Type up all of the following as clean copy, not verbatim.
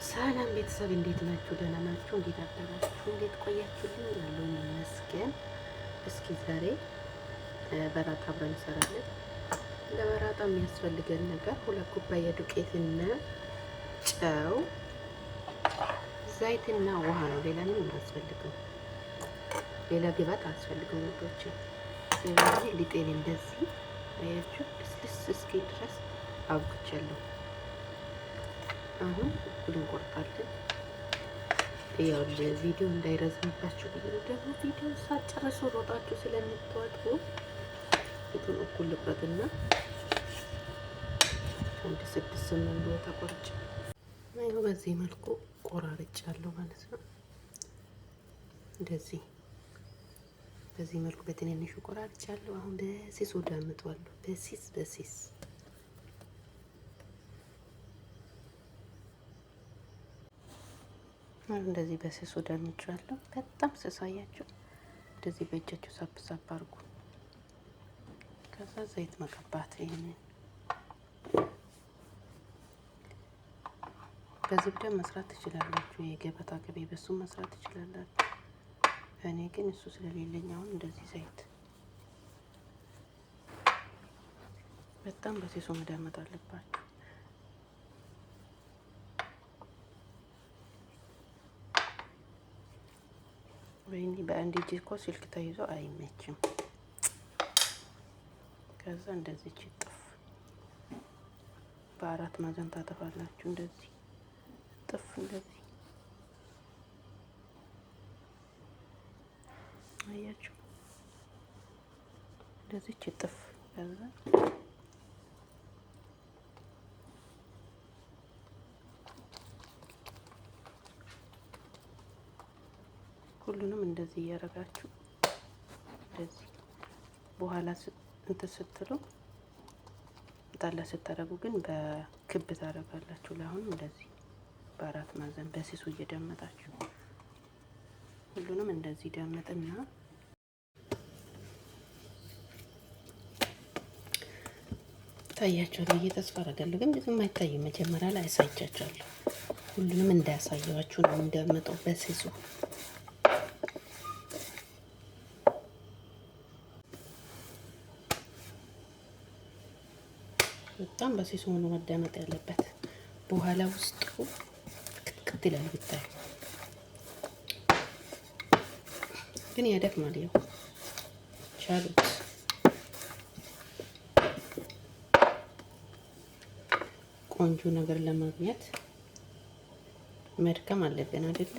ሰላም ቤተሰብ እንዴት ናችሁ? ደህና ናችሁ? እንዴት አደራችሁ? እንዴት ቆያችሁልኝ? ያለውን ይመስገን። እስኪ ዛሬ በራጣ አብረን እንሰራለን። ለበራጣ የሚያስፈልገን ነገር 2 ኩባያ ዱቄትና ጨው፣ ዘይትና ውሃ ነው። ሌላ ምንም አያስፈልግም። ሌላ ግብአት አያስፈልግም ወዶች። ስለዚህ ሊጤን እንደዚህ አያችሁ ልስልስ እስኪ ድረስ አብኩቻለሁ። አሁን እኩል እንቆርጣለን። ያው ቪዲዮ እንዳይረዝምባችሁ ብዬ ደግሞ ቪዲዮ ሳትጨርሱ ሮጣችሁ ስለምትወጡ እኩል እኩል ልቁረጥና 6-8 ቦታ ቆርጬ ነው በዚህ መልኩ ቆራርጫለሁ ማለት ነው። እንደዚህ በዚህ መልኩ በትንንሹ ቆራርጫለሁ። አሁን በሲስ ወዳምጠዋለሁ። በሲስ እንደዚህ በስሱ ደምጫለሁ። በጣም ስሳያችሁ እንደዚህ በእጃችሁ ሳብ አድርጉ። ከዛ ዘይት መቀባት። ይሄንን በዝብደ መስራት ትችላላችሁ። የገበታ ቅቤ በሱ መስራት ትችላላችሁ። እኔ ግን እሱ ስለሌለኝ አሁን እንደዚህ ዘይት በጣም በስሱ መዳመጥ አለባችሁ። ወይኔ በአንድ እጅ እኮ ስልክ ተይዞ አይመችም። ከዛ እንደዚህ ጥፍ በ4 ማዕዘን ታጠፋላችሁ። እንደዚህ ጥፍ እንደዚህ አያችሁ፣ እንደዚህ ጥፍ። ከዛ ሁሉንም እንደዚህ እያደረጋችሁ እንደዚህ በኋላ እንትን ስትሉ ጣላ ስታደርጉ ግን በክብ ታደርጋላችሁ። ለአሁን እንደዚህ በ4 ማዕዘን በሲሱ እየደመጣችሁ ሁሉንም እንደዚህ ደመጥና ታያችኋል ብዬ ተስፋ አደርጋለሁ። ግን ብዙም አይታይም። መጀመሪያ ላይ አሳይቻችኋለሁ። ሁሉንም እንዳያሳየዋችሁ ነው እንደመጠው በሲሱ በጣም በሲሱ ሆኖ መዳመጥ ያለበት። በኋላ ውስጡ ክትክት ይላል ብታዩ፣ ግን ያደክማል። ያው ቻሉት። ቆንጆ ነገር ለማግኘት መድከም አለብን አይደለ?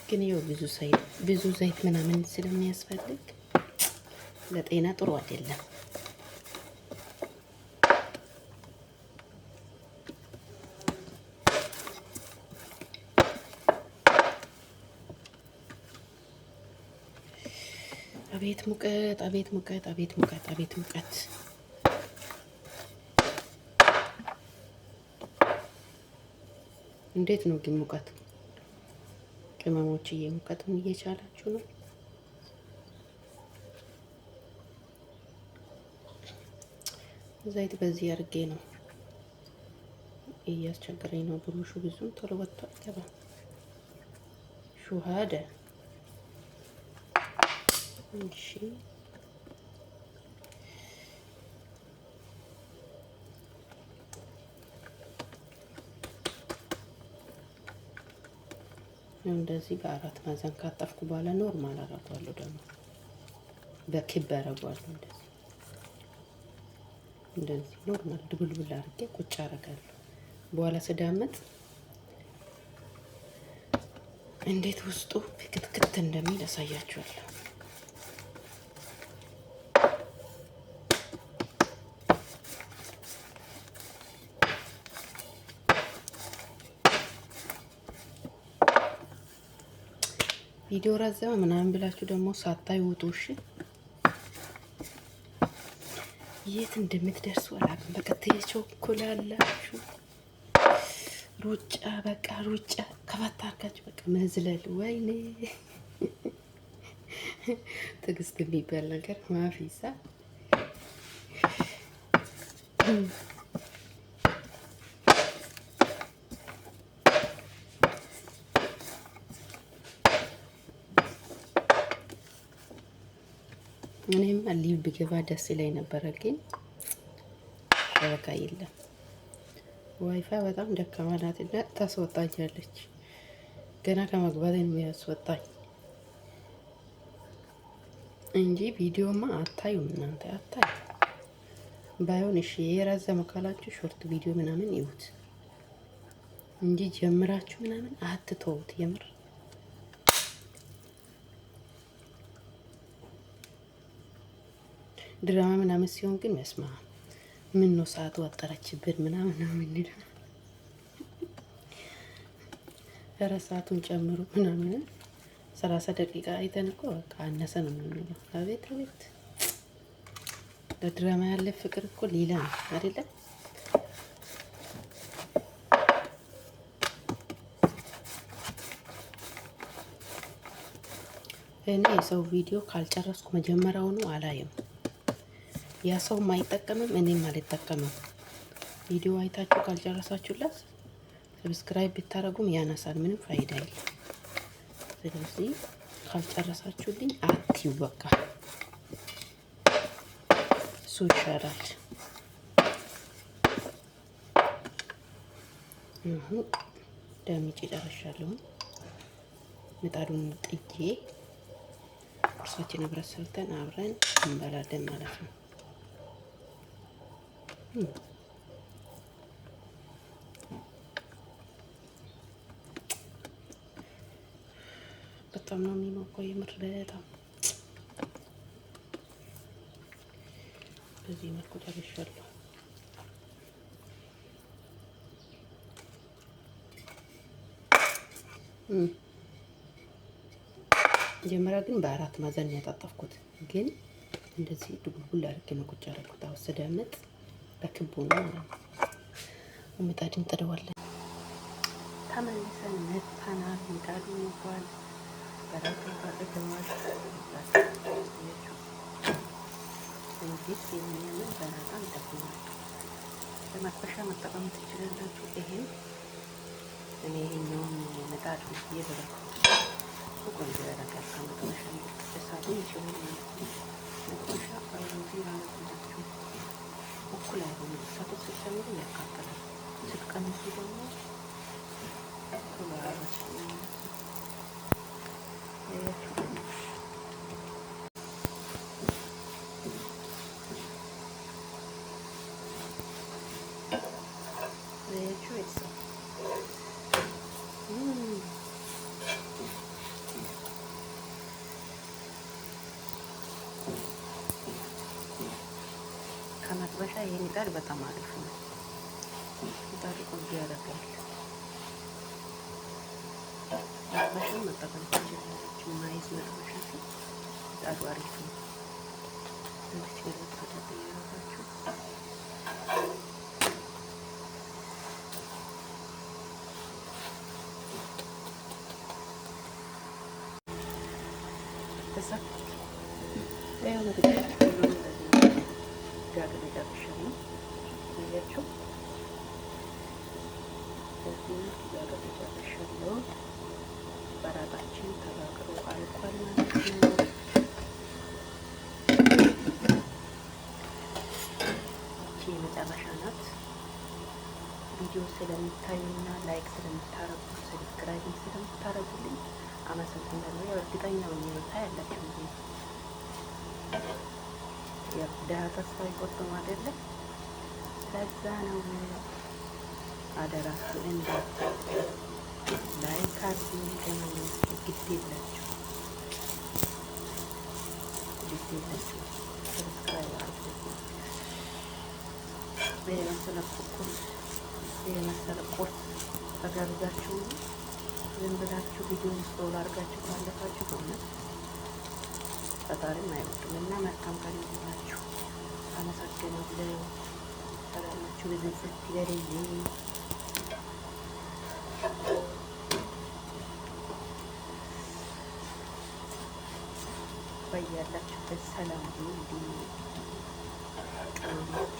ግን ይኸው ብዙ ዘይት ምናምን ስለሚያስፈልግ ለጤና ጥሩ አይደለም። አቤት ሙቀት! አቤት ሙቀት! አቤት ሙቀት! አቤት ሙቀት! እንዴት ነው ግን ሙቀቱ? ቅመሞች ሙቀቱን እየቻላችሁ ነው? ዘይት በዚህ አድርጌ ነው እያስቸገረኝ ነው። ብሩሹ ብዙም ቶሎ ወጥቶ አይገባም። ሹሃደ እሺ፣ እንደዚህ በ4 ማዕዘን ካጠፍኩ በኋላ ኖርማል አደርገዋለሁ። ደግሞ በክብ አደርገዋለሁ። እንደዚህ ኖርማል ድብልብል አድርጌ ቁጭ አደርጋለሁ። በኋላ ስዳመጥ እንዴት ውስጡ ክትክት እንደሚል አሳያችኋለሁ። ቪዲዮ ረዘመ ምናምን ብላችሁ ደግሞ ሳታይ ውጡ። እሺ፣ የት እንደምትደርሱ አላውቅም። በቃ ትቸኩላላችሁ። ሩጫ በቃ ሩጫ ከፋታ አርጋችሁ በቃ መዝለል። ወይኔ ትዕግስት የሚባል ነገር ማፊሳ እኔም ሊቭ ብገባ ደስ ይለኝ ነበረ፣ ግን ሸበካ የለም። ዋይፋይ በጣም ደካማ ናት እና ታስወጣኛለች። ገና ከመግባት ነው ያስወጣኝ እንጂ ቪዲዮማ አታዩም እናንተ አታዩ። ባይሆን እሺ የረዘመ ካላችሁ ሾርት ቪዲዮ ምናምን ይዩት እንጂ ጀምራችሁ ምናምን አትተውት የምር። ድራማ ምናምን ሲሆን ግን መስማ ምን ነው ሰዓቱ አጠረችብን ምናምን ነው የምንለው። ኧረ ሰዓቱን ጨምሩ ምናምን 30 ደቂቃ አይተን እኮ በቃ አነሰ ነው የምንለው። አቤት አቤት ለድራማ ያለ ፍቅር እኮ ሌላ ነው አይደለ? እኔ የሰው ቪዲዮ ካልጨረስኩ መጀመሪያውኑ አላየም። ያ ሰውም አይጠቀምም፣ እኔም አልጠቀምም። ቪዲዮ አይታችሁ ካልጨረሳችሁላት ሰብስክራይብ ብታረጉም ያነሳል፣ ምንም ፋይዳ የለም። ስለዚህ ካልጨረሳችሁልኝ አትዩ፣ በቃ እሱ ይሻላል። አሁን ዳምጬ ጨርሻለሁ። ምጣዱን ጥጄ ቁርሳችን አብረን ሰርተን አብረን እንበላለን ማለት ነው። በጣም ነው የሚሞቀው የምር በጣም። በዚህ መልኩ ጨርሻለሁ። መጀመሪያ ግን በአራት ማዕዘን ያጣጠፍኩት፣ ግን እንደዚህ ድቡልቡል አድርጌ ነው ቁጭ ያደረኩት። አሁን ስዳመጥ በክቡ ነው ማለት ነው። ምጣድ እንጥደዋለን። ተመልሰን መጥተናል። ምጣዱ ሞቋል። በራሱ ታጥደዋል። እንዴት የሚያምር በጣም ይጠቅማል። ለመጥበሻ መጠቀም ትችላላችሁ። ይሄን እኔ ይሄኛውን ምጣድ እየደረኩት ቆንጆ ያደርጋል። ከመጥበሻ እሳቱን ይችላል ማለት ነው። መጥበሻ ባይሮዚ ማለት ናቸው። እኩል አይሆንም። እሳቱን ስትጨምሩ ያቃጥላል፣ ስትቀንሱ ደግሞ እኩል አይሆንም ማለት ነው። ከመጥበሻ ይሄ ምጣድ በጣም አሪፍ ነው። ምጣዱ ቆንጆ ያደርጋል። መጥበሻን መጠቀም ትችላላችሁ። ማይዝ መጥበሻ ግን ምጣዱ አሪፍ ነው። እንደዚህ ገለጥ አድርጋችሁ ያደርጋችሁ ተሰክ ያው እንግዲህ ጋር ተደርሻለሁ ያያችሁ እዚህ ጋር ተደርሻለሁ። በራጣችን ተጋግሮ አልቋል ማለት ነው። እቺ የመጨረሻ ናት። ቪዲዮ ስለምታዩና ላይክ ስለምታረጉ ሰብስክራይብ ስለምታረጉልኝ አመሰግናለሁ። ያው እርግጠኛ ነኝ ታያላችሁ እንጂ ያው ደሃ ተስፋ አይቆርጥም አይደለ? ለዛ ነው አደራችሁ እንዳት ላይክ አድርጉ። ግድ የላችሁ ሰብስክራይብ አድርጉ። የመሰለ ቁርስ ተጋብዛችሁ ዝም ብላችሁ ቪዲዮ ስክሮል አድርጋችሁ ካለፋችሁ በእውነት ፈጣሪም አይወድም እና መልካም ቀን ይሁንላችሁ። አመሰግናለሁ። ሰላማችሁ ብዝዝት ይበልልኝ። በያላችሁበት ሰላም ሁኑ። ቅመሞች